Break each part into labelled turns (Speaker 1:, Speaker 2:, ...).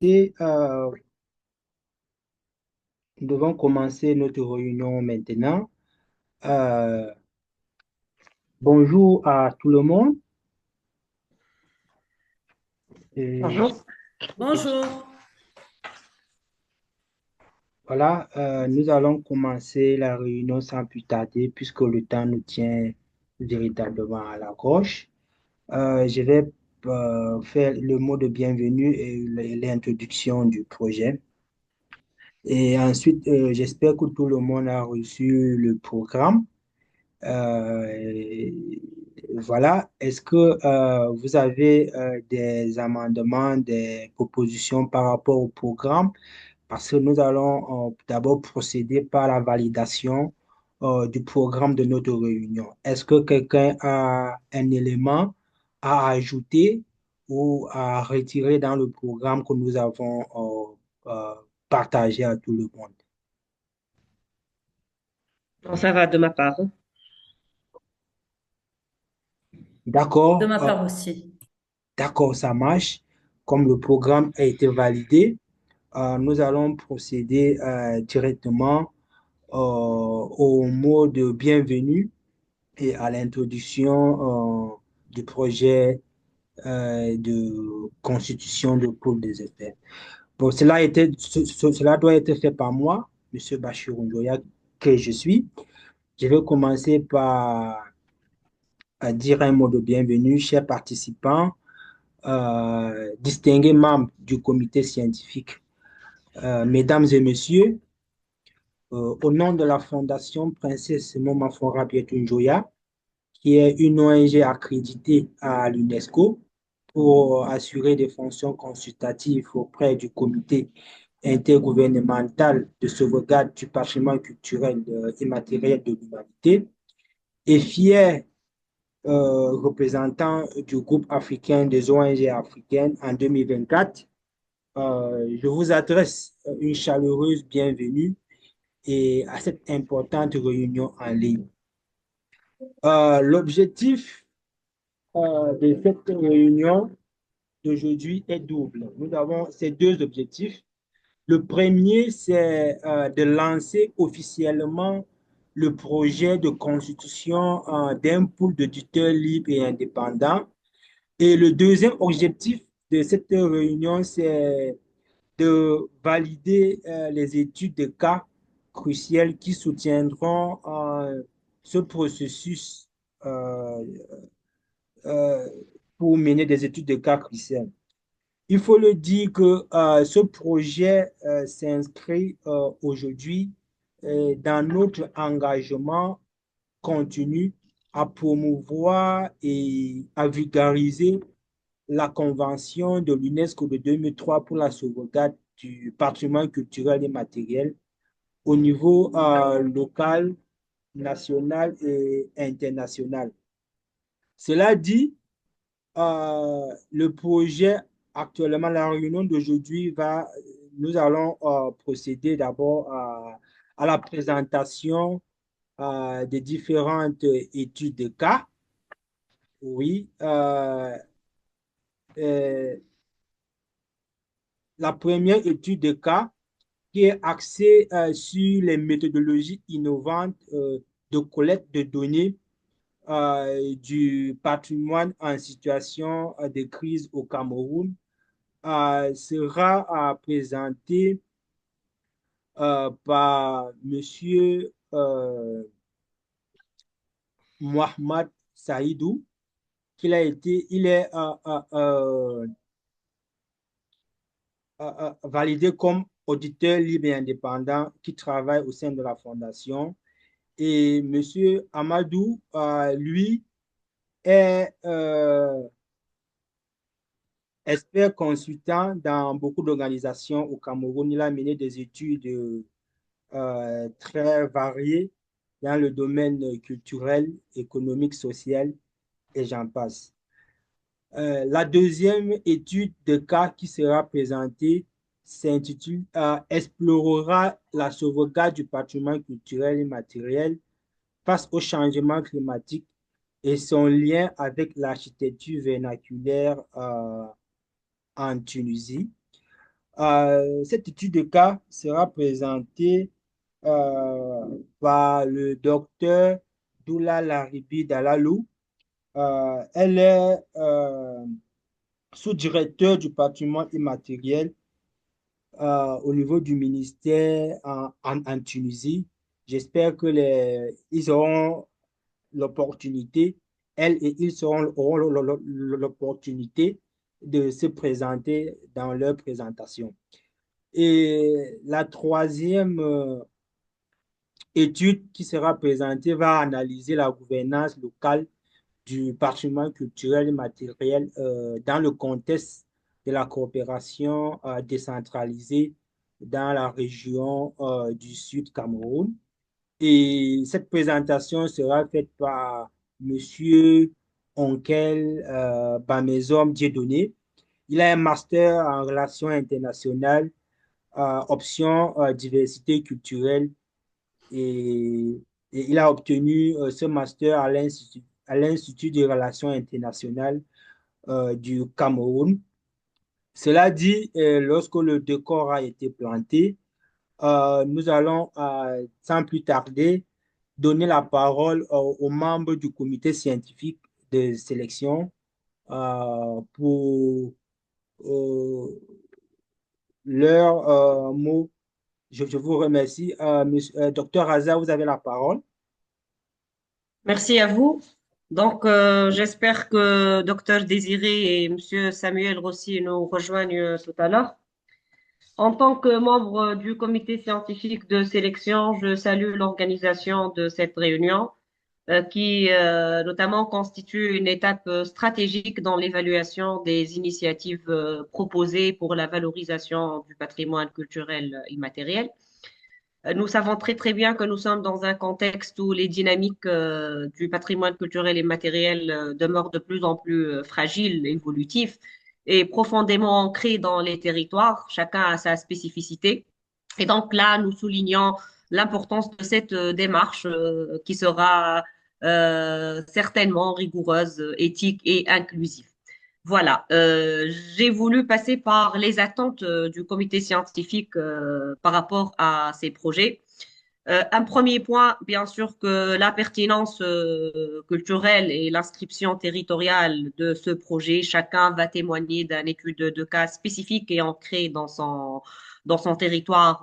Speaker 1: Et nous devons commencer notre réunion maintenant. Euh, Bonjour à tout le monde. Et
Speaker 2: Bonjour.
Speaker 3: Bonjour.
Speaker 1: voilà, nous allons commencer la réunion sans plus tarder puisque le temps nous tient véritablement à la gorge. Je vais faire le mot de bienvenue et l'introduction du projet. Et ensuite, j'espère que tout le monde a reçu le programme. Euh, voilà. Est-ce que vous avez des amendements, des propositions par rapport au programme? Parce que nous allons d'abord procéder par la validation du programme de notre réunion. Est-ce que quelqu'un a un élément à ajouter ou à retirer dans le programme que nous avons partagé à tout le monde?
Speaker 2: Bon, ça va de ma part.
Speaker 3: De
Speaker 1: D'accord,
Speaker 3: ma part aussi.
Speaker 1: d'accord, ça marche. Comme le programme a été validé, nous allons procéder directement au mot de bienvenue et à l'introduction du projet de constitution de pôle des effets. Bon, cela doit être fait par moi, Monsieur Bachirou Ndoya, que je suis. Je vais commencer par dire un mot de bienvenue, chers participants, distingués membres du comité scientifique, mesdames et messieurs. Au nom de la Fondation Princesse Moma Fora Njoya, qui est une ONG accréditée à l'UNESCO pour assurer des fonctions consultatives auprès du comité intergouvernemental de sauvegarde du patrimoine culturel immatériel de l'humanité, et fier représentant du groupe africain des ONG africaines en 2024, je vous adresse une chaleureuse bienvenue et à cette importante réunion en ligne. L'objectif de cette réunion d'aujourd'hui est double. Nous avons ces deux objectifs. Le premier, c'est de lancer officiellement le projet de constitution d'un pool d'auditeurs libres et indépendants. Et le deuxième objectif de cette réunion, c'est de valider les études de cas cruciales qui soutiendront ce processus euh, euh, pour mener des études de cas cruciales. Il faut le dire que ce projet s'inscrit aujourd'hui dans notre engagement continu à promouvoir et à vulgariser la Convention de l'UNESCO de 2003 pour la sauvegarde du patrimoine culturel et matériel au niveau local, national et international. Cela dit, le projet actuellement, la réunion d'aujourd'hui nous allons procéder d'abord à la présentation des différentes études de cas. Oui, euh, la première étude de cas qui est axée sur les méthodologies innovantes de collecte de données du patrimoine en situation de crise au Cameroun sera présenté par Monsieur Mohamed Saïdou, il est validé comme auditeur libre et indépendant qui travaille au sein de la fondation. Et Monsieur Amadou, lui, est expert consultant dans beaucoup d'organisations au Cameroun. Il a mené des études très variées dans le domaine culturel, économique, social et j'en passe. La deuxième étude de cas qui sera présentée s'intitule Explorera la sauvegarde du patrimoine culturel et matériel face au changement climatique et son lien avec l'architecture vernaculaire en Tunisie. Cette étude de cas sera présentée par le docteur Doula Laribi Dalalou. Elle est sous-directeur du patrimoine immatériel au niveau du ministère en Tunisie. J'espère que ils auront l'opportunité, elles et ils auront l'opportunité de se présenter dans leur présentation. Et la troisième étude qui sera présentée va analyser la gouvernance locale du patrimoine culturel et matériel dans le contexte de la coopération décentralisée dans la région du Sud Cameroun. Et cette présentation sera faite par Monsieur Onkel Bamezom Dieudonné. Il a un master en relations internationales, option diversité culturelle et, et il a obtenu ce master à l'Institut des relations internationales du Cameroun. Cela dit, lorsque le décor a été planté, nous allons, sans plus tarder, donner la parole aux membres du comité scientifique de sélection pour euh, leurs mots. Je vous remercie. Docteur Hazard, vous avez la parole.
Speaker 2: Merci à vous. Donc, j'espère que Docteur Désiré et Monsieur Samuel Rossi nous rejoignent tout à l'heure. En tant que membre du comité scientifique de sélection, je salue l'organisation de cette réunion qui notamment constitue une étape stratégique dans l'évaluation des initiatives proposées pour la valorisation du patrimoine culturel immatériel. Nous savons très très bien que nous sommes dans un contexte où les dynamiques du patrimoine culturel et matériel demeurent de plus en plus fragiles, évolutives et profondément ancrées dans les territoires. Chacun a sa spécificité. Et donc là, nous soulignons l'importance de cette démarche qui sera certainement rigoureuse, éthique et inclusive. Voilà, j'ai voulu passer par les attentes du comité scientifique par rapport à ces projets. Un premier point, bien sûr, que la pertinence culturelle et l'inscription territoriale de ce projet, chacun va témoigner d'une étude de cas spécifique et ancrée dans son territoire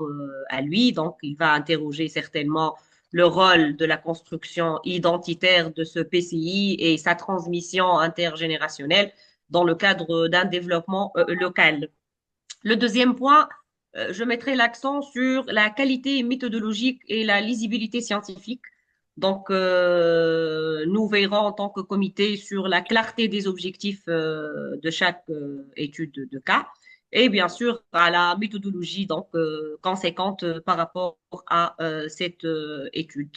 Speaker 2: à lui. Donc, il va interroger certainement le rôle de la construction identitaire de ce PCI et sa transmission intergénérationnelle dans le cadre d'un développement local. Le deuxième point, je mettrai l'accent sur la qualité méthodologique et la lisibilité scientifique. Donc, nous verrons en tant que comité sur la clarté des objectifs de chaque étude de cas et bien sûr à la méthodologie donc conséquente par rapport à cette étude.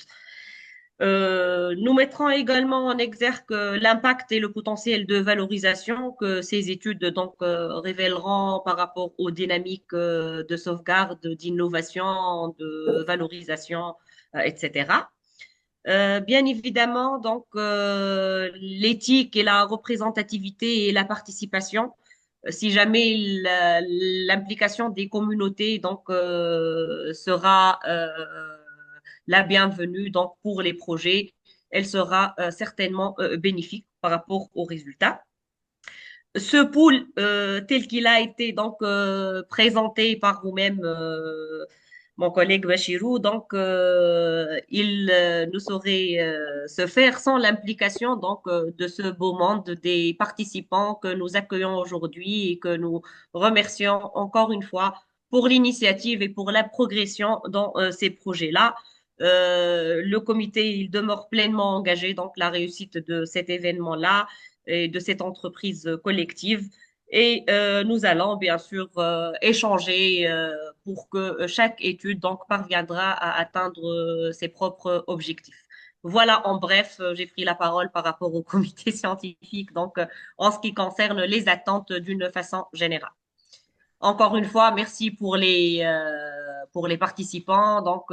Speaker 2: Nous mettrons également en exergue l'impact et le potentiel de valorisation que ces études donc révéleront par rapport aux dynamiques de sauvegarde, d'innovation, de valorisation, etc. Bien évidemment, donc l'éthique et la représentativité et la participation. Si jamais l'implication des communautés donc sera la bienvenue donc pour les projets, elle sera certainement bénéfique par rapport aux résultats. Ce pool tel qu'il a été donc présenté par vous-même, mon collègue Bachirou, donc il ne saurait se faire sans l'implication donc de ce beau monde des participants que nous accueillons aujourd'hui et que nous remercions encore une fois pour l'initiative et pour la progression dans ces projets-là. Le comité il demeure pleinement engagé donc la réussite de cet événement-là et de cette entreprise collective. Et nous allons bien sûr échanger pour que chaque étude donc parviendra à atteindre ses propres objectifs. Voilà, en bref, j'ai pris la parole par rapport au comité scientifique, donc en ce qui concerne les attentes d'une façon générale. Encore une fois, merci pour les participants, donc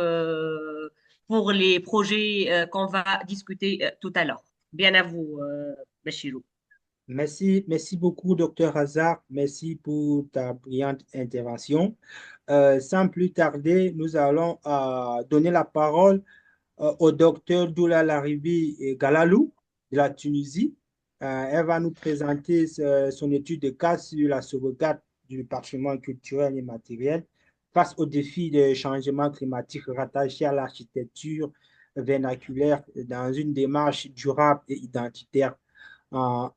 Speaker 2: pour les projets qu'on va discuter tout à l'heure. Bien à vous, Bachirou.
Speaker 1: Merci beaucoup, docteur Hazard. Merci pour ta brillante intervention. Sans plus tarder, nous allons donner la parole au docteur Doula Laribi Galalou de la Tunisie. Elle va nous présenter son étude de cas sur la sauvegarde du patrimoine culturel et matériel face aux défis de changement climatique rattachés à l'architecture vernaculaire dans une démarche durable et identitaire en,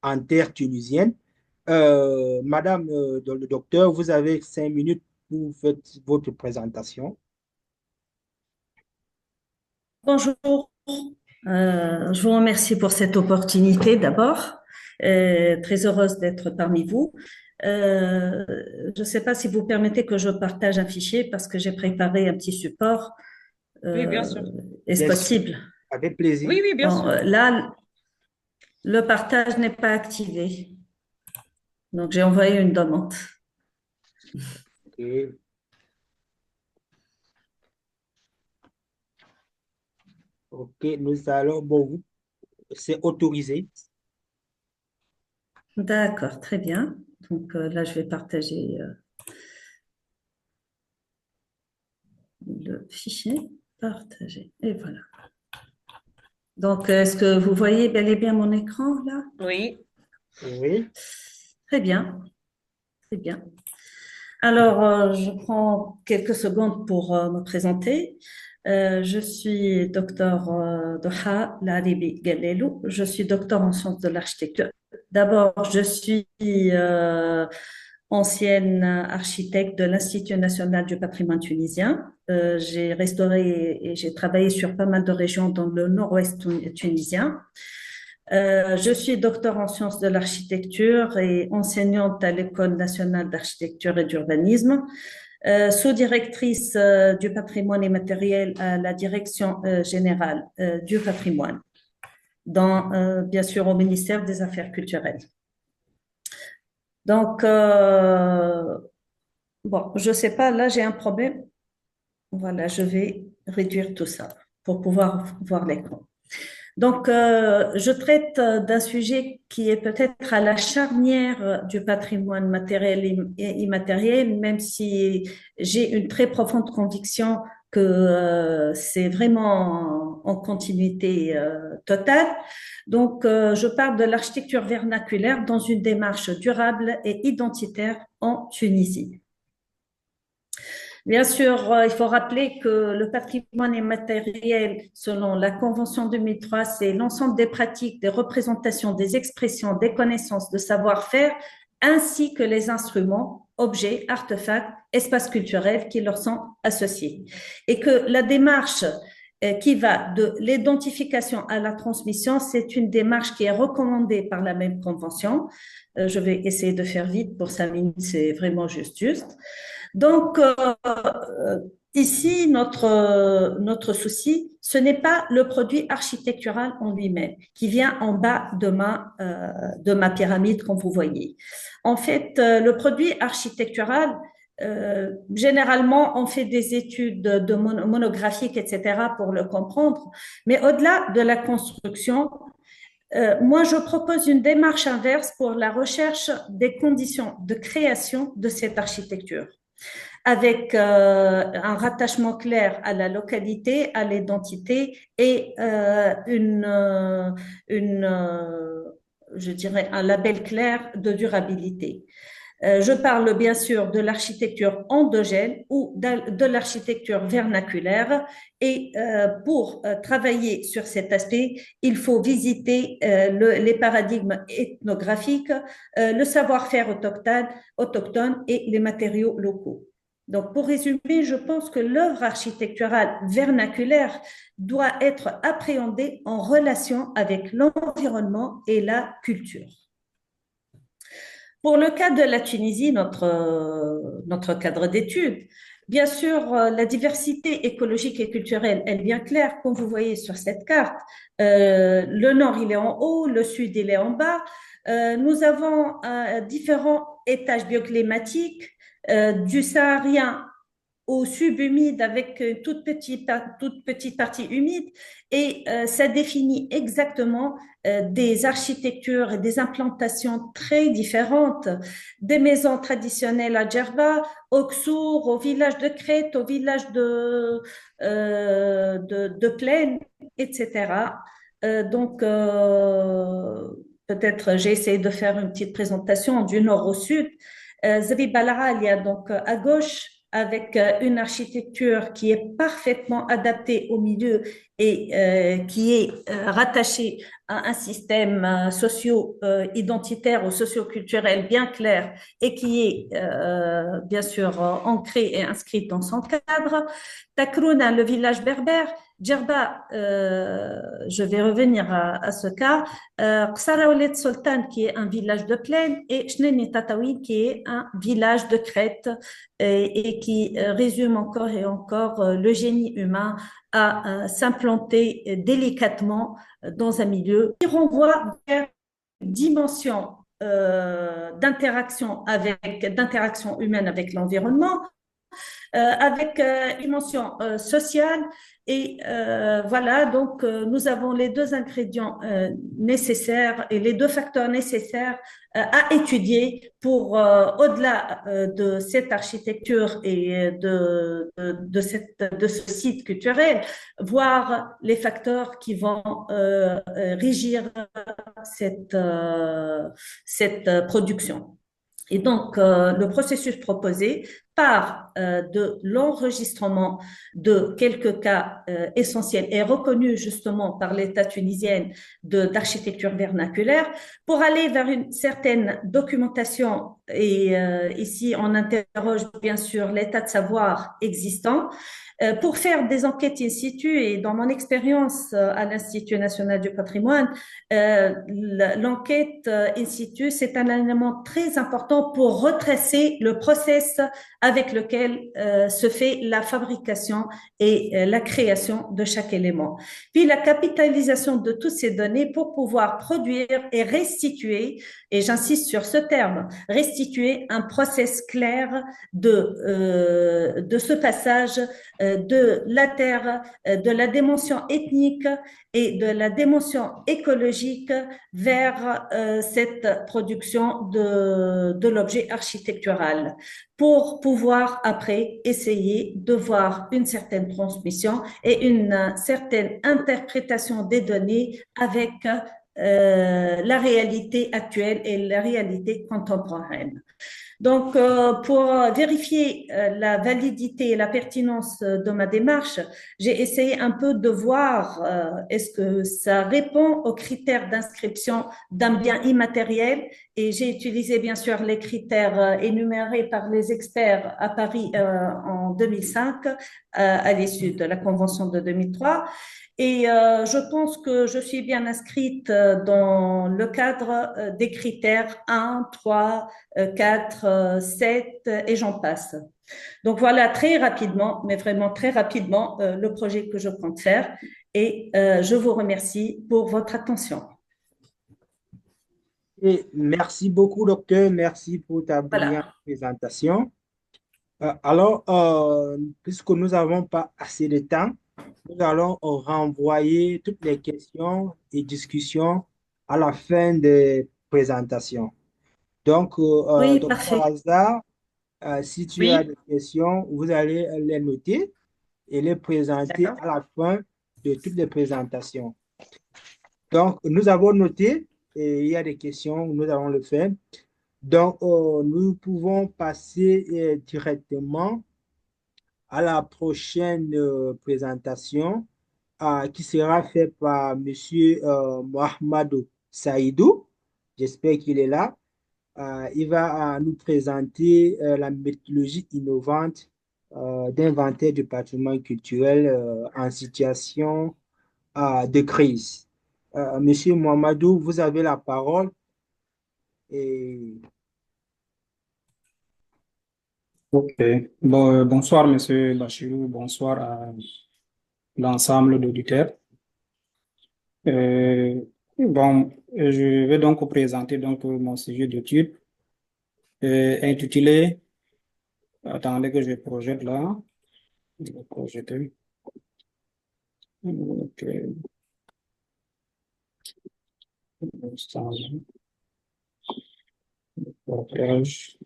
Speaker 1: en terre tunisienne. Madame le docteur, vous avez 5 minutes pour faire votre présentation.
Speaker 3: Bonjour. Je vous remercie pour cette opportunité d'abord. Très heureuse d'être parmi vous. Je ne sais pas si vous permettez que je partage un fichier parce que j'ai préparé un petit support.
Speaker 2: Oui, bien sûr.
Speaker 3: Est-ce
Speaker 1: Bien sûr,
Speaker 3: possible?
Speaker 1: avec plaisir.
Speaker 2: Oui, oui, bien
Speaker 3: Bon,
Speaker 2: sûr.
Speaker 3: là, le partage n'est pas activé. Donc, j'ai envoyé une demande.
Speaker 1: Ok. Ok, nous allons, bon, c'est autorisé.
Speaker 3: D'accord, très bien. Donc, là, je vais partager le fichier. Partager. Et voilà. Donc, est-ce que vous voyez bel et bien mon écran là?
Speaker 2: Oui.
Speaker 1: Oui.
Speaker 3: Très bien, très bien. Alors, je prends quelques secondes pour me présenter. Je suis docteur Doha Laribi Galelou. Je suis docteur en sciences de l'architecture. D'abord, je suis ancienne architecte de l'Institut national du patrimoine tunisien. J'ai restauré et j'ai travaillé sur pas mal de régions dans le nord-ouest tunisien. Je suis docteur en sciences de l'architecture et enseignante à l'École nationale d'architecture et d'urbanisme, sous-directrice du patrimoine immatériel à la direction générale du patrimoine, bien sûr au ministère des Affaires culturelles. Donc, bon, je sais pas, là j'ai un problème. Voilà, je vais réduire tout ça pour pouvoir voir l'écran. Donc, je traite d'un sujet qui est peut-être à la charnière du patrimoine matériel et immatériel, même si j'ai une très profonde conviction que c'est vraiment en continuité totale. Donc, je parle de l'architecture vernaculaire dans une démarche durable et identitaire en Tunisie. Bien sûr, il faut rappeler que le patrimoine immatériel, selon la Convention 2003, c'est l'ensemble des pratiques, des représentations, des expressions, des connaissances, de savoir-faire, ainsi que les instruments, objets, artefacts, espaces culturels qui leur sont associés. Et que la démarche qui va de l'identification à la transmission, c'est une démarche qui est recommandée par la même convention. Je vais essayer de faire vite pour 5 minutes, c'est vraiment juste. Donc, ici, notre souci, ce n'est pas le produit architectural en lui-même, qui vient en bas de ma pyramide, comme vous voyez. En fait, le produit architectural, généralement, on fait des études monographiques, etc., pour le comprendre, mais au-delà de la construction, moi, je propose une démarche inverse pour la recherche des conditions de création de cette architecture avec un rattachement clair à la localité, à l'identité et je dirais, un label clair de durabilité. Je parle bien sûr de l'architecture endogène ou de l'architecture vernaculaire et pour travailler sur cet aspect, il faut visiter les paradigmes ethnographiques, le savoir-faire autochtone et les matériaux locaux. Donc, pour résumer, je pense que l'œuvre architecturale vernaculaire doit être appréhendée en relation avec l'environnement et la culture. Pour le cas de la Tunisie, notre cadre d'études, bien sûr, la diversité écologique et culturelle est bien claire, comme vous voyez sur cette carte. Le nord, il est en haut, le sud, il est en bas. Nous avons différents étages bioclimatiques, du saharien au subhumide avec toute petite partie humide et ça définit exactement des architectures et des implantations très différentes, des maisons traditionnelles à Djerba, au Ksour, au village de Crète, au village de Plaine, etc. Peut-être j'ai essayé de faire une petite présentation du nord au sud. Zabi Balara, il y a donc à gauche avec une architecture qui est parfaitement adaptée au milieu et qui est rattachée à un système socio-identitaire ou socio-culturel bien clair et qui est bien sûr ancré et inscrit dans son cadre. Takrouna, le village berbère. Djerba, je vais revenir à ce cas. Qsara Oued Sultan, qui est un village de plaine, et Chneni Tataouine, qui est un village de crête et qui résume encore et encore le génie humain à s'implanter délicatement dans un milieu qui renvoie vers une dimension d'interaction humaine avec l'environnement, avec une dimension sociale. Et voilà, donc nous avons les deux ingrédients nécessaires et les deux facteurs nécessaires à étudier pour, au-delà de cette architecture et de ce site culturel, voir les facteurs qui vont régir cette production. Et donc, le processus proposé part de l'enregistrement de quelques cas essentiels et reconnus justement par l'État tunisien d'architecture vernaculaire pour aller vers une certaine documentation. Et ici, on interroge bien sûr l'état de savoir existant pour faire des enquêtes in situ. Et dans mon expérience à l'Institut national du patrimoine, l'enquête in situ, c'est un élément très important pour retracer le process avec lequel se fait la fabrication et la création de chaque élément. Puis la capitalisation de toutes ces données pour pouvoir produire et restituer, et j'insiste sur ce terme, restituer un process clair de ce passage de la terre, de la dimension ethnique et de la dimension écologique vers cette production de l'objet architectural pour pouvoir après essayer de voir une certaine transmission et une certaine interprétation des données avec la réalité actuelle et la réalité contemporaine. Donc, pour vérifier la validité et la pertinence de ma démarche, j'ai essayé un peu de voir est-ce que ça répond aux critères d'inscription d'un bien immatériel et j'ai utilisé bien sûr les critères énumérés par les experts à Paris en 2005 à l'issue de la convention de 2003. Et je pense que je suis bien inscrite dans le cadre des critères 1, 3, 4, 7 et j'en passe. Donc voilà, très rapidement, mais vraiment très rapidement, le projet que je compte faire. Et je vous remercie pour votre attention.
Speaker 1: Et merci beaucoup, docteur. Merci pour ta brillante
Speaker 3: Voilà.
Speaker 1: présentation. Alors, puisque nous n'avons pas assez de temps, nous allons renvoyer toutes les questions et discussions à la fin des présentations. Donc,
Speaker 3: Oui,
Speaker 1: donc par
Speaker 3: parfait.
Speaker 1: hasard, si tu as
Speaker 2: Oui,
Speaker 1: des questions, vous allez les noter et les présenter
Speaker 2: d'accord.
Speaker 1: à la fin de toutes les présentations. Donc, nous avons noté et il y a des questions, nous allons le faire. Donc, nous pouvons passer directement à la prochaine présentation qui sera faite par Monsieur Mohamedou Saïdou. J'espère qu'il est là. Il va nous présenter la méthodologie innovante d'inventaire du patrimoine culturel en situation de crise. Monsieur Mohamedou, vous avez la parole. Et...
Speaker 4: Ok. Bon, bonsoir, Monsieur Bachirou. Bonsoir à l'ensemble d'auditeurs. Euh, je vais donc vous présenter donc mon sujet d'étude intitulé, attendez que je projette là. Projeté. Ok. Portage.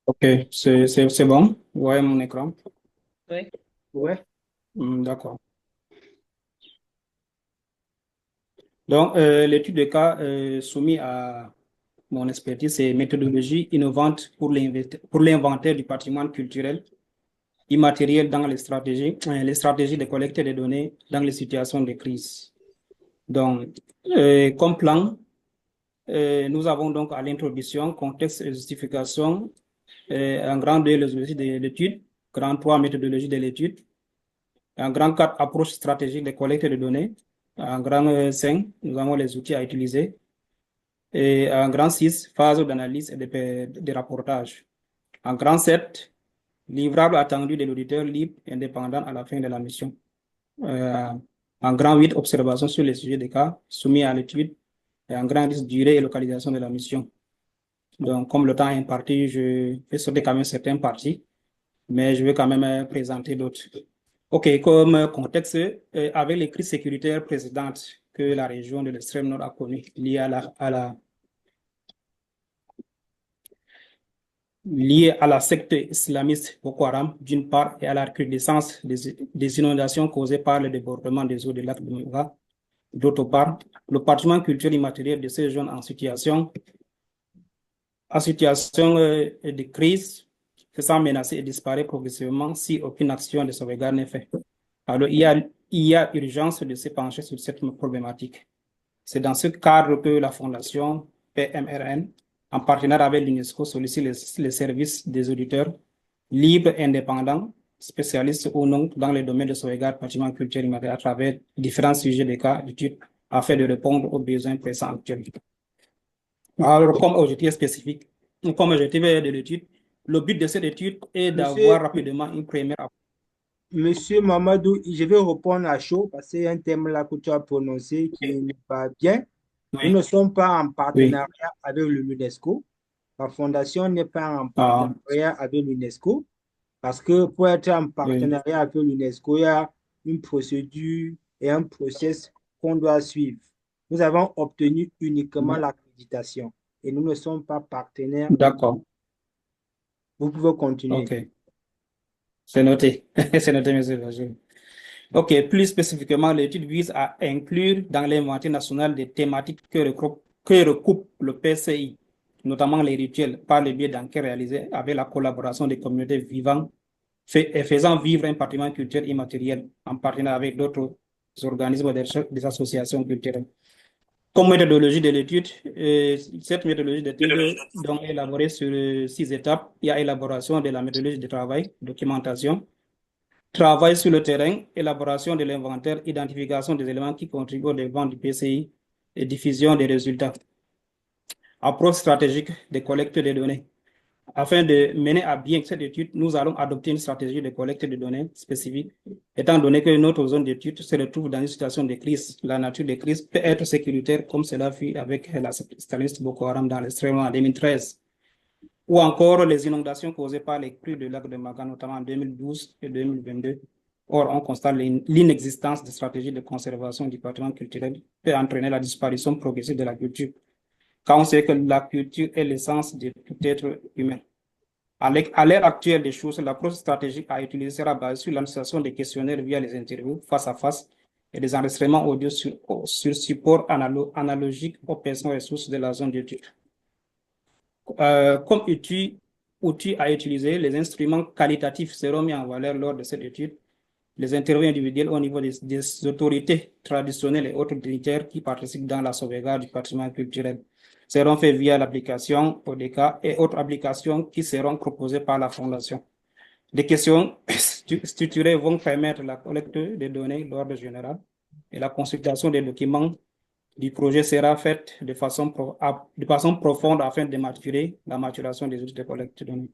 Speaker 4: Ok, c'est bon. Vous voyez mon écran.
Speaker 2: Oui.
Speaker 1: Ouais.
Speaker 4: D'accord. Donc, l'étude de cas soumise à mon expertise, c'est méthodologie innovante pour l'inventaire du patrimoine culturel immatériel dans les stratégies de collecte des données dans les situations de crise. Donc, comme plan, nous avons donc à l'introduction, contexte et justification, en grand 2, les objectifs de l'étude, grand 3, méthodologie de l'étude, en grand 4, approche stratégique de collecte de données, en grand 5, nous avons les outils à utiliser, et en grand 6, phase d'analyse et de rapportage. En grand 7, livrable attendu de l'auditeur libre et indépendant à la fin de la mission. En grand 8, observation sur les sujets des cas soumis à l'étude. Et en grand 10, durée et localisation de la mission. Donc, comme le temps est imparti, je vais sauter quand même certaines parties, mais je vais quand même présenter d'autres. OK, comme contexte, avec les crises sécuritaires précédentes que la région de l'extrême nord a connues liées à la secte islamiste Boko Haram, d'une part, et à la recrudescence des inondations causées par le débordement des eaux du lac de Mouva, d'autre part, le patrimoine culturel immatériel de ces jeunes en situation de crise se sent menacé et disparaît progressivement si aucune action de sauvegarde n'est faite. Alors, il y a urgence de se pencher sur cette problématique. C'est dans ce cadre que la Fondation PMRN, en partenariat avec l'UNESCO, sollicite les services des auditeurs libres et indépendants, spécialistes ou non dans les domaines de sauvegarde patrimoine culturel immatériel à travers différents sujets de cas d'études afin de répondre aux besoins pressants actuels. Alors, comme objectif spécifique, comme objectif de l'étude, le but de cette étude est d'avoir rapidement une première.
Speaker 1: Monsieur Mamadou, je vais répondre à chaud parce qu'il y a un thème là que tu as prononcé qui n'est pas bien. Nous ne sommes pas en partenariat avec l'UNESCO. La fondation n'est pas en partenariat avec l'UNESCO parce que pour être en partenariat avec l'UNESCO, il y a une procédure et un process qu'on doit suivre. Nous avons obtenu uniquement l'accréditation et nous ne sommes pas partenaires.
Speaker 4: D'accord.
Speaker 1: Vous pouvez continuer.
Speaker 4: OK. C'est noté. C'est noté, monsieur Berger. OK. Plus spécifiquement, l'étude vise à inclure dans l'inventaire national des thématiques que recoupe le PCI, notamment les rituels, par le biais d'enquêtes réalisées avec la collaboration des communautés vivant et faisant vivre un patrimoine culturel immatériel en partenariat avec d'autres organismes des associations culturelles. Comme méthodologie de l'étude, cette méthodologie d'étude donc est élaborée sur 6 étapes. Il y a élaboration de la méthodologie de travail, documentation, travail sur le terrain, élaboration de l'inventaire, identification des éléments qui contribuent au développement du PCI et diffusion des résultats. Approche stratégique de collecte des données. Afin de mener à bien cette étude, nous allons adopter une stratégie de collecte de données spécifique, étant donné que notre zone d'étude se retrouve dans une situation de crise. La nature des crises peut être sécuritaire, comme cela fut avec la islamiste Boko Haram dans l'extrême en 2013, ou encore les inondations causées par les crues du lac de Maga, notamment en 2012 et 2022. Or, on constate l'inexistence de stratégies de conservation du patrimoine culturel peut entraîner la disparition progressive de la culture, quand on sait que la culture est l'essence de tout être humain. À l'ère actuelle des choses, l'approche stratégique à utiliser sera basée sur l'administration des questionnaires via les interviews face à face et des enregistrements audio sur support analogique aux personnes ressources de la zone d'étude. Comme outil à utiliser, les instruments qualitatifs seront mis en valeur lors de cette étude. Les interviews individuelles au niveau des autorités traditionnelles et autres dignitaires qui participent dans la sauvegarde du patrimoine culturel seront faits via l'application ODK et autres applications qui seront proposées par la Fondation. Des questions structurées vont permettre la collecte des données d'ordre général et la consultation des documents du projet sera faite de façon profonde afin de maturer la maturation des outils de collecte de données.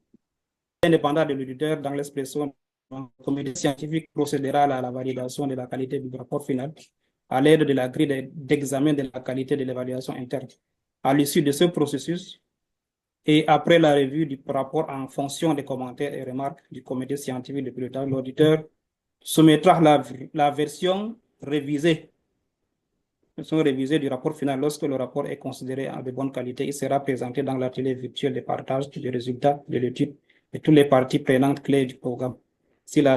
Speaker 4: Indépendant de l'auditeur dans l'expression Le comité scientifique procédera à la validation de la qualité du rapport final à l'aide de la grille d'examen de la qualité de l'évaluation interne. À l'issue de ce processus, et après la revue du rapport en fonction des commentaires et remarques du comité scientifique de pilotage, l'auditeur soumettra la version révisée du rapport final. Lorsque le rapport est considéré de bonne qualité, il sera présenté dans l'atelier virtuel de partage des résultats de l'étude de toutes les parties prenantes clés du programme. S'il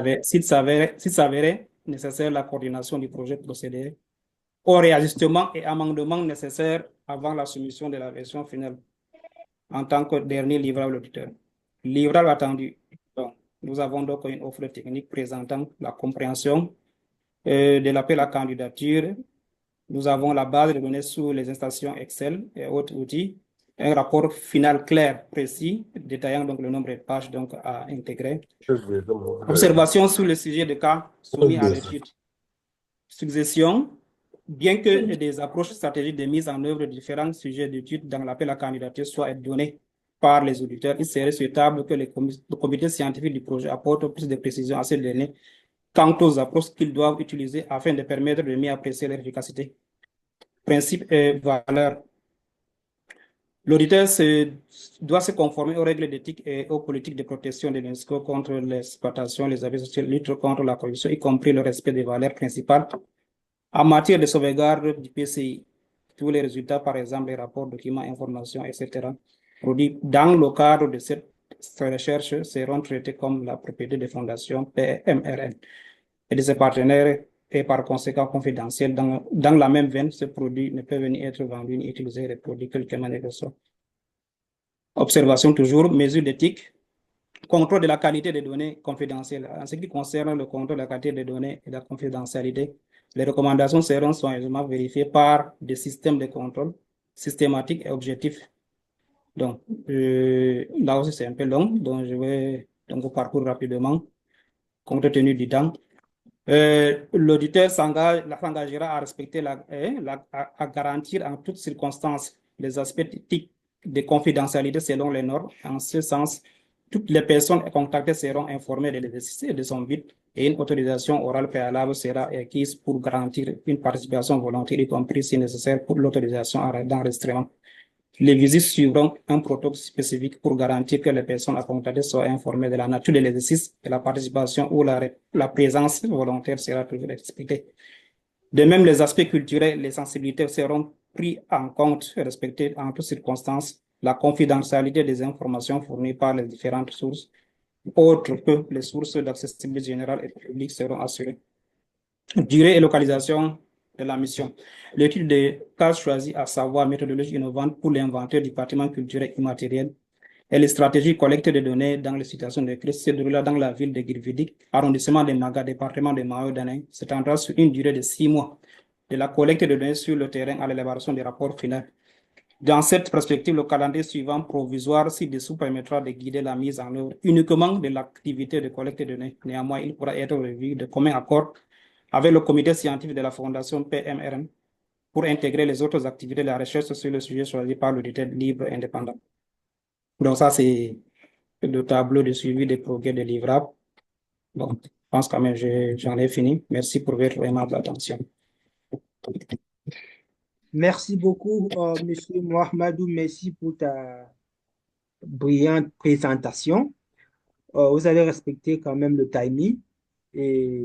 Speaker 4: s'avérait nécessaire, la coordination du projet procéderait aux réajustements et amendements nécessaires avant la soumission de la version finale en tant que dernier livrable auditeur. Livrable attendu. Donc, nous avons donc une offre technique présentant la compréhension de l'appel à candidature. Nous avons la base de données sous les installations Excel et autres outils, un rapport final clair, précis, détaillant donc le nombre de pages donc à intégrer. Observation sur le sujet de cas soumis à l'étude. Succession. Bien que des approches stratégiques de mise en œuvre de différents sujets d'étude dans l'appel à candidature soient données par les auditeurs, il serait souhaitable que le comité scientifique du projet apporte plus de précisions à ces données quant aux approches qu'ils doivent utiliser afin de permettre de mieux apprécier leur efficacité. Principes et valeurs. L'auditeur doit se conformer aux règles d'éthique et aux politiques de protection de l'UNESCO contre l'exploitation, les abus sociaux, lutte contre la corruption, y compris le respect des valeurs principales. En matière de sauvegarde du PCI, tous les résultats, par exemple les rapports, documents, informations, etc., produits dans le cadre de cette recherche seront traités comme la propriété des fondations PMRN et de ses partenaires et par conséquent confidentiels. Dans la même veine, ce produit ne peut venir être vendu ni utilisé et reproduit quelque manière que ce soit. Observation toujours, mesures d'éthique, contrôle de la qualité des données confidentielles. En ce qui concerne le contrôle de la qualité des données et de la confidentialité, les recommandations seront soigneusement vérifiées par des systèmes de contrôle systématiques et objectifs. Donc, là aussi, c'est un peu long, donc je vais donc parcourir rapidement, compte tenu du temps. L'auditeur s'engagera à respecter, à garantir en toutes circonstances les aspects éthiques de confidentialité selon les normes. En ce sens, toutes les personnes contactées seront informées de l'exercice de son but et une autorisation orale préalable sera acquise pour garantir une participation volontaire, y compris si nécessaire pour l'autorisation d'enregistrement. Les visites suivront un protocole spécifique pour garantir que les personnes contactées soient informées de la nature de l'exercice, de la participation ou la présence volontaire sera toujours expliquée. De même, les aspects culturels, les sensibilités seront pris en compte et respectés en toutes circonstances. La confidentialité des informations fournies par les différentes sources, autres que les sources d'accessibilité générale et publique, seront assurées. Durée et localisation de la mission. L'étude des cas choisis, à savoir méthodologie innovante pour l'inventaire du patrimoine culturel immatériel et les stratégies collecte de données dans les situations de crise se déroulent dans la ville de Girvidik, arrondissement de Maga, département de Mayo-Danin, s'étendra sur une durée de 6 mois. De la collecte de données sur le terrain à l'élaboration des rapports finaux. Dans cette perspective, le calendrier suivant provisoire ci-dessous permettra de guider la mise en œuvre uniquement de l'activité de collecte de données. Néanmoins, il pourra être revu de commun accord avec le comité scientifique de la Fondation PMRN pour intégrer les autres activités de la recherche sur le sujet choisi par l'auditeur libre et indépendant. Donc ça, c'est le tableau de suivi des progrès des livrables. Donc, je pense quand même que j'en ai fini. Merci pour votre aimable attention.
Speaker 1: Merci beaucoup, Monsieur Mohamedou. Merci pour ta brillante présentation. Vous avez respecté quand même le timing et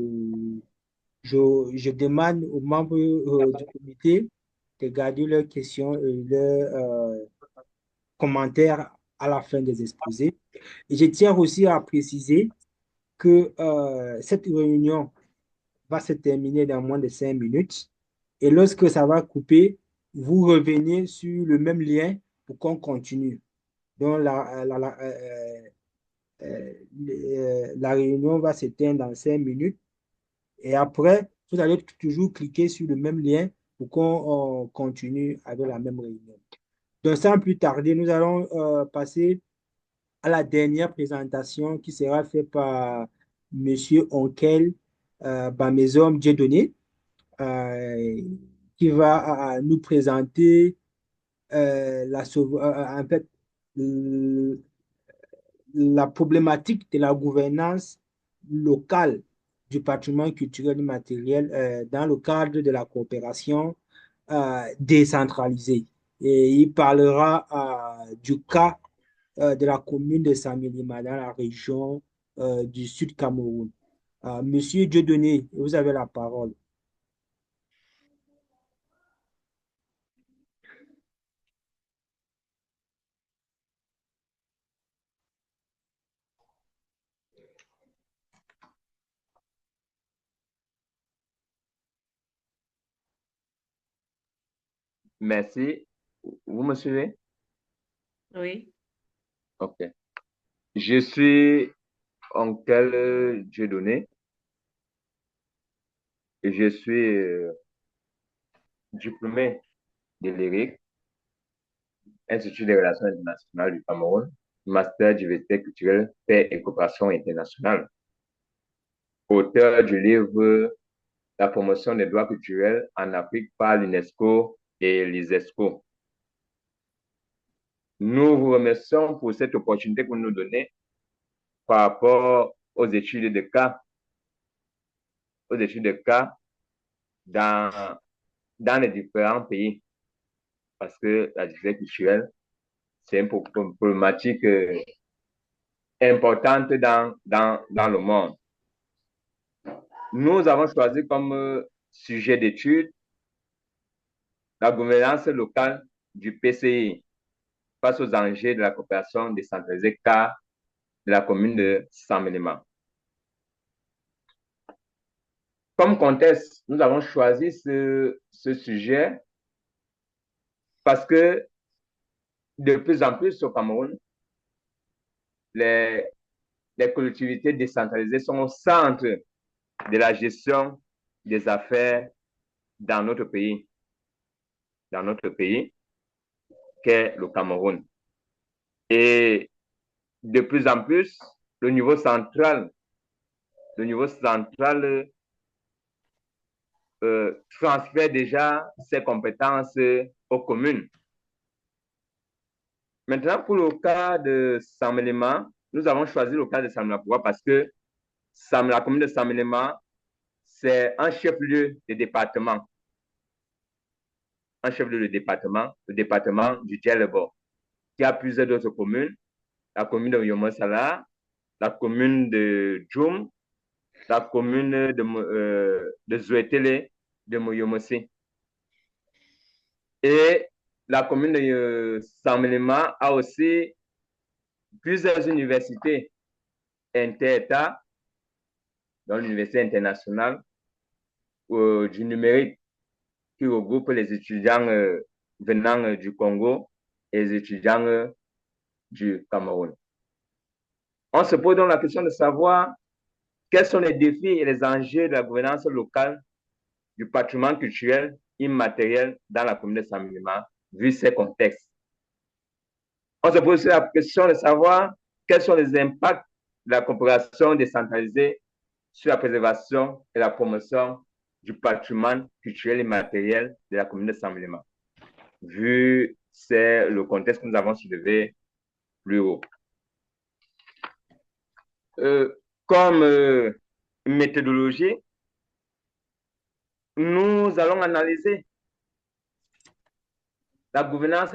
Speaker 1: je demande aux membres du comité de garder leurs questions et leurs commentaires à la fin des exposés. Et je tiens aussi à préciser que cette réunion va se terminer dans moins de 5 minutes. Et lorsque ça va couper, vous revenez sur le même lien pour qu'on continue. Donc, la réunion va s'éteindre dans 5 minutes. Et après, vous allez toujours cliquer sur le même lien pour qu'on continue avec la même réunion. Donc, sans plus tarder, nous allons passer à la dernière présentation qui sera faite par M. Onkel Bamezom Dieudonné, qui va nous présenter en fait, la problématique de la gouvernance locale du patrimoine culturel immatériel dans le cadre de la coopération décentralisée. Et il parlera du cas de la commune de Saint-Mélima dans la région du Sud Cameroun. Monsieur Dieudonné, vous avez la parole.
Speaker 5: Merci. Vous me suivez?
Speaker 2: Oui.
Speaker 5: OK. Je suis Oncle Dieudonné et je suis diplômé de l'ERIC, Institut des relations internationales du Cameroun, master diversité culturelle, paix et coopération internationale, auteur du livre La promotion des droits culturels en Afrique par l'UNESCO et l'ISESCO. Nous vous remercions pour cette opportunité que vous nous donnez par rapport aux études de cas, dans les différents pays, parce que la diversité culturelle, c'est une problématique importante dans le monde. Nous avons choisi comme sujet d'étude la gouvernance locale du PCI face aux enjeux de la coopération décentralisée car de la commune de Saint-Mélima. Comme contexte, nous avons choisi ce sujet parce que de plus en plus au Cameroun, les collectivités décentralisées sont au centre de la gestion des affaires dans notre pays, qu'est le Cameroun. Et de plus en plus, le niveau central transfère déjà ses compétences aux communes. Maintenant, pour le cas de Saint-Mélima, nous avons choisi le cas de Saint-Mélima. Pourquoi? Parce que la commune de Saint-Mélima, c'est un chef-lieu de département. Le département du Djellebo, qui a plusieurs autres communes, la commune de Yomosala, la commune de Djoum, la commune de Zouetele, de Moyomosi. Et la commune de Saint-Mélima a aussi plusieurs universités inter-États, dont l'université internationale du numérique, qui regroupe les étudiants venant du Congo et les étudiants du Cameroun. On se pose donc la question de savoir quels sont les défis et les enjeux de la gouvernance locale du patrimoine culturel immatériel dans la commune de Saint-Mélima, vu ces contextes. On se pose aussi la question de savoir quels sont les impacts de la coopération décentralisée sur la préservation et la promotion du patrimoine culturel immatériel de la commune de Saint-Mélima, vu c'est le contexte que nous avons soulevé plus haut. Comme méthodologie, nous allons analyser la gouvernance